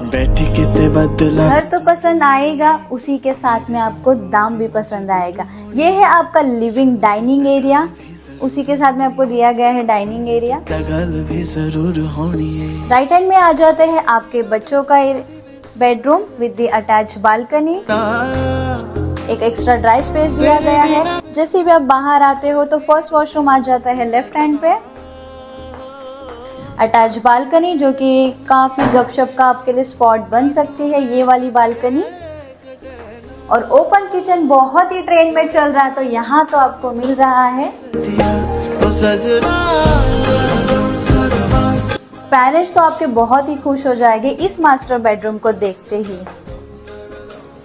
बैठी कितने बदला। घर तो पसंद आएगा, उसी के साथ में आपको दाम भी पसंद आएगा। ये है आपका लिविंग डाइनिंग एरिया, उसी के साथ में आपको दिया गया है डाइनिंग एरिया। गल भी जरूर होनी है। राइट हैंड में आ जाते हैं आपके बच्चों का bedroom with the attach balcony. एक एक्स्ट्रा ड्राई स्पेस दिया गया है। जैसे भी आप बाहर आते हो तो फर्स्ट वॉशरूम आ जाता है लेफ्ट हैंड पे। अटैच बालकनी जो कि काफी गपशप का आपके लिए स्पॉट बन सकती है, ये वाली बालकनी। और ओपन किचन बहुत ही ट्रेंड में चल रहा है, तो यहाँ तो आपको मिल रहा है। पेरेंट्स तो आपके बहुत ही खुश हो जाएंगे इस मास्टर बेडरूम को देखते ही।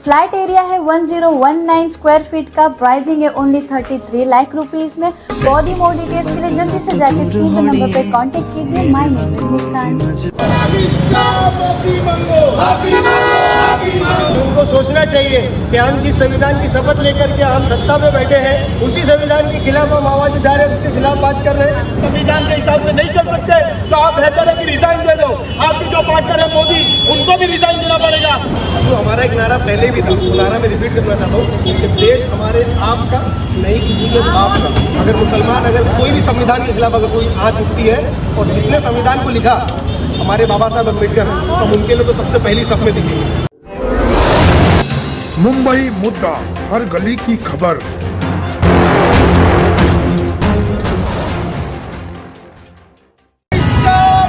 फ्लैट एरिया है 1019 स्क्वायर फीट का। प्राइसिंग है ओनली 33 लाख रुपीस में। बहुत ही मोर डिटेल्स के लिए जल्दी से जाके स्क्रीन पर नंबर पे कांटेक्ट कीजिए। माय नेम इज मुस्कान। उनको सोचना चाहिए कि हम जिस संविधान की शपथ लेकर के हम सत्ता में बैठे हैं, उसी संविधान के खिलाफ हम आवाज उठा रहे हैं, उसके खिलाफ बात कर रहे हैं। संविधान के हिसाब से नहीं चल सकते तो आप बेहतर है कि रिजाइन दे दो। आपके जो पार्टनर है मोदी, उनको भी रिजाइन देना पड़ेगा। जो हमारा एक नारा पहले भी था, नारा मैं रिपीट करना चाहता हूँ कि देश हमारे आप का, नहीं किसी के बाप का। अगर मुसलमान, अगर कोई भी संविधान के खिलाफ अगर कोई आँच उठती है, और जिसने संविधान को लिखा हमारे बाबा साहब अम्बेडकर, तो उनके लिए तो सबसे पहली सफ में दिखेगी। मुंबई मुद्दा, हर गली की खबर।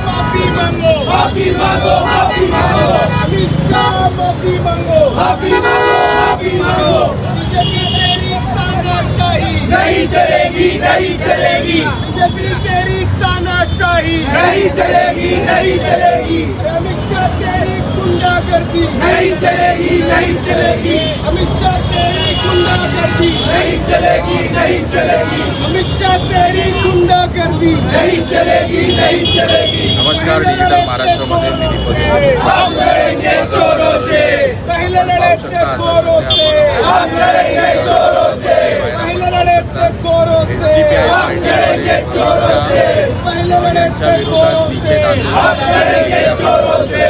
माफी मांगो, माफी मांगो, माफी मांगो। अमित शाह माफी मांगो, माफी मांगो, माफी मांगो। बीजेपी तेरी तानाशाही नहीं चलेगी, नहीं चलेगी। बीजेपी तेरी तानाशाही नहीं चलेगी, नहीं चलेगी। अमित शाह तेरी गुंडागर्दी नहीं चलेगी, नहीं चलेगी। अमित शाह तेरी गुंडागर्दी नहीं चलेगी, नहीं चलेगी। अमित शाह तेरी गुंडागर्दी नहीं चलेगी, नहीं चलेगी। नमस्कार, डिजिटल महाराष्ट्रामध्ये हम लड़ेंगे चोरों से, पहले लड़े थे गोरों से। हम लड़ेंगे चोरों से, पहले लड़े थे गोरों से। हम लड़ेंगे चोरों से, पहले लड़े थे गोरों से। हम लड़ेंगे चोरों से।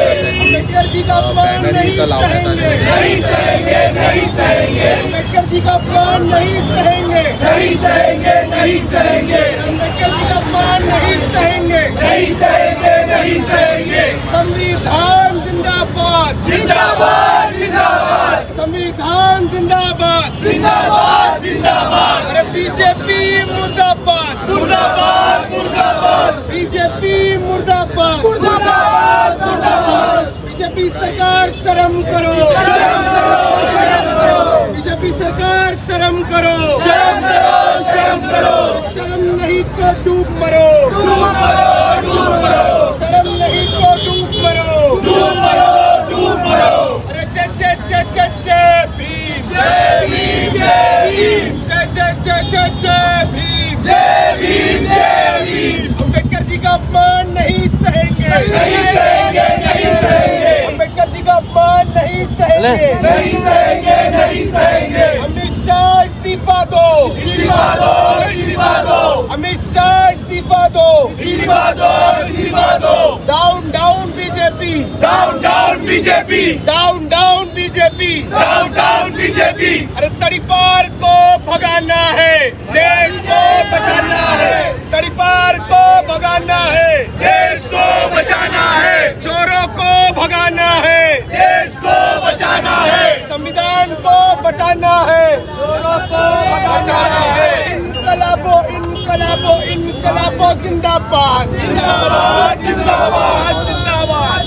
अम्बेडकर जी का अपमान नहीं सहेंगे, नहीं सहेंगे, नहीं सहेंगे। अम्बेडकर जी का अपमान नहीं सहेंगे, नहीं सहेंगे, नहीं सहेंगे। अम्बेडकर जी का अपमान नहीं सहेंगे, नहीं सहेंगे, नहीं सहेंगे। संविधान जिंदाबाद, जिंदाबाद, जिंदाबाद। संविधान जिंदाबाद, जिंदाबाद, जिंदाबाद। अरे बीजेपी मुर्दाबाद, मुर्दाबाद, मुर्दाबाद। बीजेपी मुर्दाबाद, मुर्दाबाद, मुर्दाबाद। बीजेपी सरकार शर्म करो, शर्म करो, शर्म करो। बीजेपी सरकार शर्म करो, शर्म करो, शर्म करो। शर्म नहीं तो डूब मरो, डूब मरो, डूब मरो। शर्म नहीं तो डूब मरो, डूब मरो, डूब मरो। अरे जय जय जय जय जय भीम, जय भीम, जय भीम। जय जय जय जय जय भीम, जय भीम, जय भीम। अम्बेडकर जी का अपमान नहीं सहेंगे, नहीं सहेंगे, नहीं सहेंगे। अम्बेडकर जी का अपमान नहीं सहेंगे, नहीं सहेंगे, नहीं सहेंगे। अमित शाह इस्तीफा दो, इस्तीफा दो, इस्तीफा दो। अमित शाह इस्तीफा दो, इस्तीफा दो, इस्तीफा दो। Down down BJP, down down BJP, down down BJP, down down BJP. अरे तड़ीपार को भगाना है, देश को बचाना है। तड़ीपार को भगाना है, देश को बचाना है। चोरों को भगाना है, देश को बचाना है। संविधान को बचाना है, चोरों को बचाना है। इनकलाबो, इनकलाबो, इनकलाबो जिंदाबाद, जिंदाबाद, जिंदाबाद, जिंदाबाद।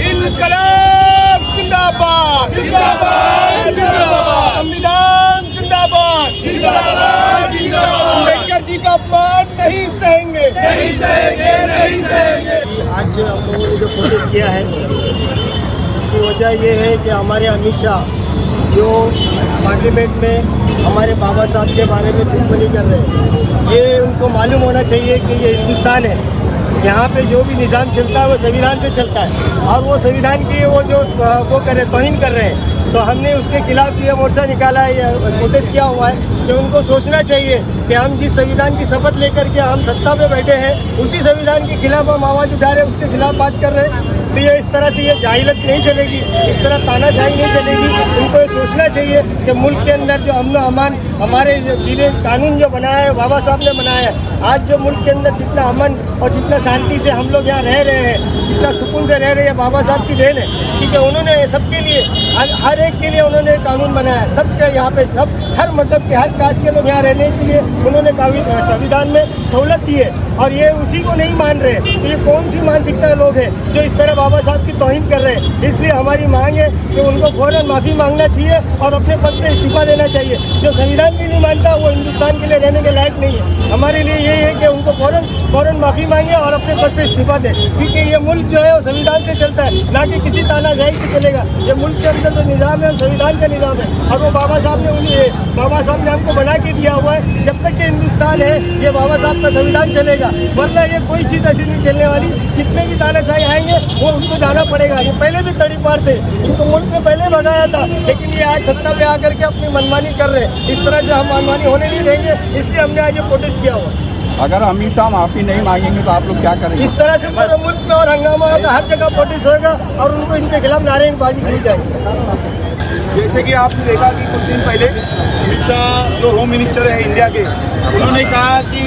इनकलाब जिंदाबाद, जिंदाबाद, जिंदाबाद। संविधान जिंदाबाद, जिंदाबाद, जिंदाबाद। अम्बेडकर जी का अपमान नहीं सहेंगे, नहीं सहेंगे, नहीं सहेंगे। आज हम लोगों ने जो प्रोटेस्ट किया है, इसकी वजह ये है कि हमारे अमित शाह जो पार्लियामेंट में हमारे बाबा साहब के बारे में टिप्पणी कर रहे हैं, ये उनको मालूम होना चाहिए कि ये हिंदुस्तान है। यहाँ पे जो भी निज़ाम चलता है वो संविधान से चलता है, और वो संविधान की वो जो वो कर रहे, तौहीन कर रहे हैं। तो हमने उसके खिलाफ ये मोर्चा निकाला है, ये प्रोटेस्ट किया हुआ है कि उनको सोचना चाहिए कि हम जिस संविधान की शपथ लेकर के हम सत्ता में बैठे हैं, उसी संविधान के खिलाफ हम आवाज़ उठा रहे हैं, उसके खिलाफ बात कर रहे हैं। तो ये इस तरह से ये जाहिलत नहीं चलेगी, इस तरह तानाशाही नहीं चलेगी। उनको ये सोचना चाहिए कि मुल्क के अंदर जो अमन अमान हमारे जिले कानून जो बनाया है बाबा साहब ने बनाया है, आज जो मुल्क के अंदर जितना अमन और जितना शांति से हम लोग यहाँ रह रहे हैं, जितना सुकून से रह रहे हैं, बाबा साहब की देन है। क्योंकि उन्होंने सबके लिए हर एक के लिए उन्होंने कानून बनाया है। सबके यहाँ पे सब हर मजहब के हर कास्ट के लोग यहाँ रहने के लिए उन्होंने संविधान में सहूलत दी है और ये उसी को नहीं मान रहे। तो ये कौन सी मानसिकता के लोग हैं जो इस तरह बाबा साहब की तौहीन कर रहे हैं। इसलिए हमारी मांग है कि उनको फौरन माफ़ी मांगना चाहिए और अपने पद से इस्तीफा देना चाहिए। जो संविधान की नहीं मानता वो हिंदुस्तान के लिए रहने के लायक नहीं है। हमारे लिए यही है कि उनको फौरन माफ़ी मांगे और अपने पद से इस्तीफा दें, क्योंकि ये मुल्क जो है वो संविधान से चलता है, ना कि किसी तानाशाही से चलेगा। ये मुल्क के अंदर जो निज़ाम है संविधान का निज़ाम है और वो बाबा साहब ने हमको बना के दिया हुआ है। जब तक कि हिंदुस्तान है ये बाबा साहब का संविधान चलेगा, वरना ये कोई चीज़ ऐसी नहीं चलने वाली। जितने भी तानाशाही आएंगे वो उनको जाना पड़ेगा। ये पहले भी तड़ी पार थे, इनको मुल्क में पहले भगाया था, लेकिन ये आज सत्ता पे आकर के अपनी मनमानी कर रहे हैं। इस तरह से हम मनमानी होने नहीं देंगे, इसलिए हमने आज ये प्रोटेस्ट किया हुआ। अगर हमेशा माफ़ी नहीं मांगेंगे तो आप लोग क्या करेंगे? इस तरह से पूरे मुल्क में और हंगामा होगा, हर जगह प्रोटेस्ट होगा और उनको इनके खिलाफ नारेबाजी की जाएगी। जैसे कि आपने देखा कि कुछ दिन पहले अमित शाह जो होम मिनिस्टर है इंडिया के, उन्होंने कहा कि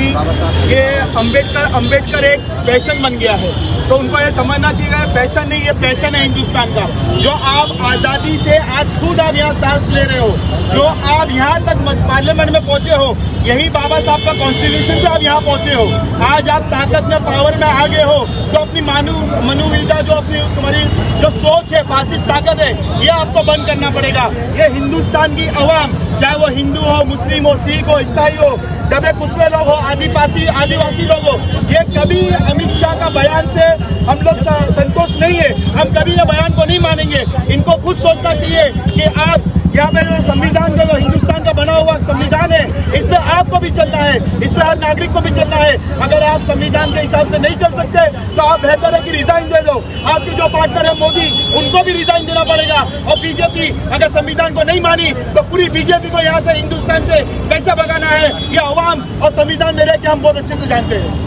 ये अंबेडकर एक फैशन बन गया है। तो उनको ये समझना चाहिए फैशन नहीं, ये पैशन है हिंदुस्तान का। जो आप आज़ादी से आज खुद आप यहाँ सांस ले रहे हो, जो आप यहाँ तक पार्लियामेंट में पहुँचे हो, यही बाबा साहब का कॉन्स्टिट्यूशन से आप यहाँ पहुँचे हो। आज आप ताकत में पावर में आगे हो तो अपनी मनोविदा जो अपनी तुम्हारी जो सोच है फासिस्ट ताकत है, ये आपको बंद करना पड़ेगा। ये हिंदुस्तान की अवाम, चाहे वो हिंदू हो, मुस्लिम हो, सिख हो, ईसाई हो, दबे कुचले लोग हो, आदिवासी लोग हो, ये कभी अमित शाह का बयान से हम लोग संतोष नहीं है। हम कभी ये बयान को नहीं मानेंगे। इनको खुद सोचना चाहिए कि आप यहाँ पे जो संविधान का जो हिंदुस्तान का बना हुआ संविधान है, इस पे आपको भी चलना है, इस पे हर नागरिक को भी चलना है। अगर आप संविधान के हिसाब से नहीं चल सकते तो आप बेहतर है कि रिजाइन दे दो। आपके जो पार्टनर है मोदी, उनको भी रिजाइन देना पड़ेगा। और बीजेपी अगर संविधान को नहीं मानी तो पूरी बीजेपी को यहाँ से हिंदुस्तान से कैसे भगाना है, ये अवाम और संविधान में रह के हम बहुत अच्छे से जानते हैं।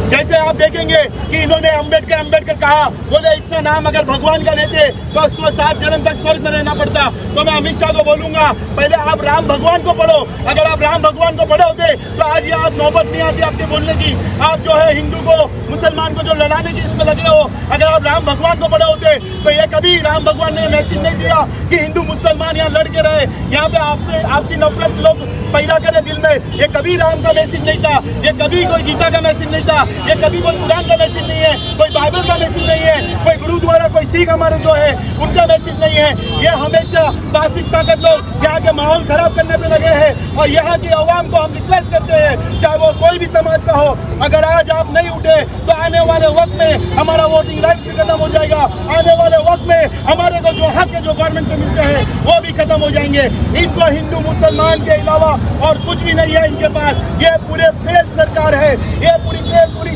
जैसे आप देखेंगे कि इन्होंने अंबेडकर कहा, बोले इतना नाम अगर भगवान का लेते तो 7 जन्म तक स्वर्ग में रहना पड़ता। तो मैं अमित शाह को बोलूंगा, पहले आप राम भगवान को पढ़ो। अगर आप राम भगवान को पढ़े होते तो आज ये आप नौबत नहीं आती आपके बोलने की। आप जो है हिंदू को मुसलमान को जो लड़ाने की इसमें लगे हो, अगर आप राम भगवान को पढ़े होते तो ये कभी राम भगवान ने मैसेज नहीं दिया कि हिंदू मुसलमान यहाँ लड़ के रहे, यहाँ पे आपसी नफरत लोग पैदा करे दिल में। ये कभी राम का मैसेज नहीं था, ये कभी कोई गीता का मैसेज नहीं था, ये कभी कोई कुरान का मैसेज नहीं है, कोई बाइबल का मैसेज नहीं है, कोई गुरुद्वारा कोई सिख हमारे जो है उनका मैसेज नहीं है। ये हमेशा फासिस्ट ताकत लोग यहाँ के माहौल खराब करने पे लगे हैं। और यहाँ की आवाम को हम रिक्वेस्ट करते हैं, चाहे वो कोई भी समाज का हो, अगर आज आप नहीं उठे तो आने वाले वक्त में हमारा वोटिंग राइट भी खत्म हो जाएगा। आने वाले वक्त में हमारे को जो हक है जो गवर्नमेंट से मिलते हैं वो भी खत्म हो जाएंगे। इनको हिंदू मुसलमान के अलावा और कुछ भी नहीं है इनके पास। ये पूरे फेल सरकार है, ये पूरी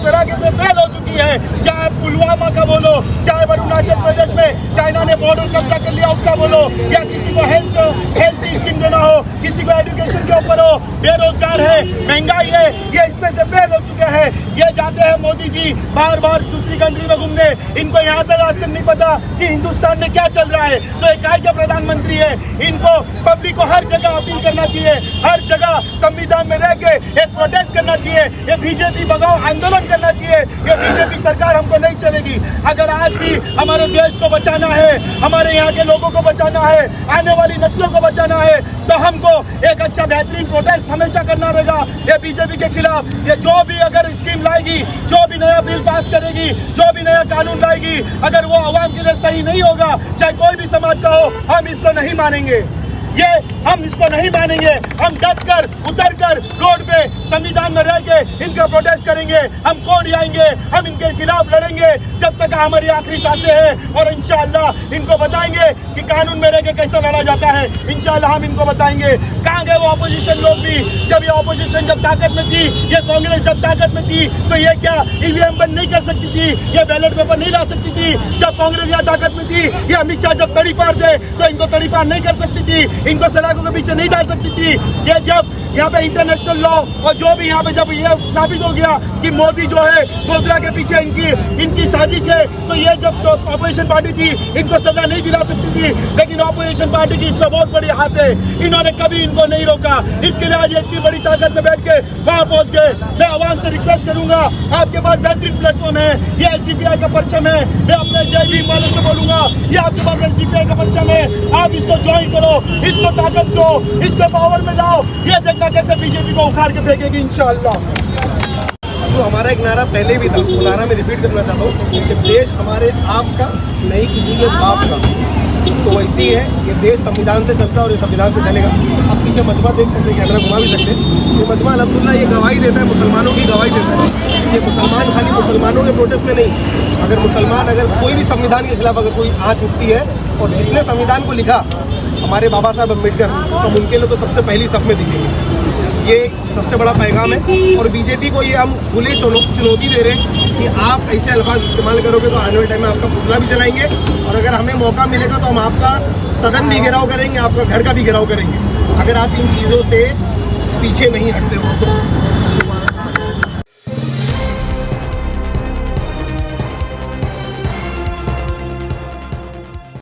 तरह से फेल हो चुकी है। चाहे पुलवामा का बोलो, चाहे अरुणाचल प्रदेश में चाइना ने बॉर्डर कब्जा कर लिया उसका बोलो, या किसी को हेल्थ स्कीम देना हो, किसी को एजुकेशन के ऊपर हो, बेरोजगार है, महंगाई है, ये इसमें से फेल हो चुके हैं। ये जाते हैं मोदी जी बार दूसरी कंट्री में घूमने, इनको यहाँ तक आज तक नहीं पता कि हिंदुस्तान में क्या चल रहा है। तो एक काय के प्रधानमंत्री है, इनको पब्लिक को हर जगह अपील करना चाहिए, हर जगह संविधान में रह के एक प्रोटेस्ट करना चाहिए, ये बीजेपी भगाओ आंदोलन करना चाहिए। ये बीजेपी सरकार हमको नहीं चलेगी। अगर आज भी हमारे देश को बचाना है, हमारे यहाँ के लोगों को बचाना है, आने वाली नस्लों को बचाना है, तो हमको एक अच्छा बेहतरीन प्रोटेस्ट हमेशा करना रहेगा ये बीजेपी के खिलाफ। ये जो भी अगर स्कीम लाएगी, जो भी नया बिल पास करेगी, जो भी नया कानून लाएगी, अगर वो आवाम के लिए सही नहीं होगा, चाहे कोई भी समाज का हो, हम इसको नहीं मानेंगे। हम इसको नहीं मानेंगे। हम डट कर उतर कर रोड पे संविधान में रह के इनका प्रोटेस्ट करेंगे, हम कोर्ट आएंगे, हम इनके खिलाफ लड़ेंगे जब तक हमारी आखिरी सांसें हैं। और इंशाअल्लाह इनको बताएंगे कि कानून में रह के कैसे लड़ा जाता है। इंशाअल्लाह हम इनको बताएंगे। कहाँ गए वो अपोजिशन लोग भी? जब ये अपोजिशन जब ताकत में थी, ये कांग्रेस जब ताकत में थी, तो ये क्या ईवीएम बंद नहीं कर सकती थी, ये बैलेट पेपर नहीं ला सकती थी? जब कांग्रेस यहाँ ताकत में थी, ये अमित शाह जब तड़ी पार थे तो इनको तड़ी पार नहीं कर सकती थी। इनको सलाखों के पीछे नहीं डाल सकती थी। ये जब यहाँ पे इंटरनेशनल लॉ और जो भी यहाँ पे जब ये साबित हो गया कि मोदी जो है गोधरा के पीछे इनकी साजिश है, तो ये जब ऑपोजिशन पार्टी थी इनको सजा नहीं दिला सकती थी, लेकिन ऑपोजिशन पार्टी की इसमें बहुत बड़ी हाथ है। इन्होंने कभी इनको नहीं रोका, इसके लिए आज इतनी बड़ी ताकत में बैठ के वहाँ पहुँच गए। मैं आवाम से रिक्वेस्ट करूंगा, आपके पास बेहतरीन प्लेटफॉर्म है, ये SDPI का परचम है। मैं अपने जय भीम वालों से बोलूंगा, ये आपके पास SDPI का परचम है, आप इसको ज्वाइन करो, इसको ताकत दो, इसको पावर में लाओ। ये देखना कैसे बीजेपी को उखाड़ के फेंकेगी इंशाअल्लाह। जो हमारा एक नारा पहले भी था, वो नारा मैं रिपीट करना चाहता हूँ कि देश हमारे आपका, नहीं किसी के बाप का। तो वैसे ही है, ये देश संविधान से चलता है और ये संविधान से चलेगा। आप पीछे मजमा देख सकते हैं, कैमरा घुमा भी सकते हैं। ये मजमा अल्हम्दुलिल्लाह ये गवाही देता है, मुसलमानों की गवाही देता है। ये मुसलमान खाली मुसलमानों के प्रोटेस्ट में नहीं, अगर मुसलमान अगर कोई भी संविधान के खिलाफ अगर कोई आँच उठती है, और जिसने संविधान को लिखा हमारे बाबा साहब अम्बेडकर, तो उनके लिए तो सबसे पहली सफ में दिखेंगे। ये सबसे बड़ा पैगाम है। और बीजेपी को ये हम खुली चुनौती दे रहे हैं कि आप ऐसे अल्फाज इस्तेमाल करोगे तो आने वाले टाइम में आपका पुतला भी जलाएंगे, और अगर हमें मौका मिलेगा तो हम आपका सदन भी घेराव करेंगे, आपका घर का भी घेराव करेंगे, अगर आप इन चीज़ों से पीछे नहीं हटते हो तो।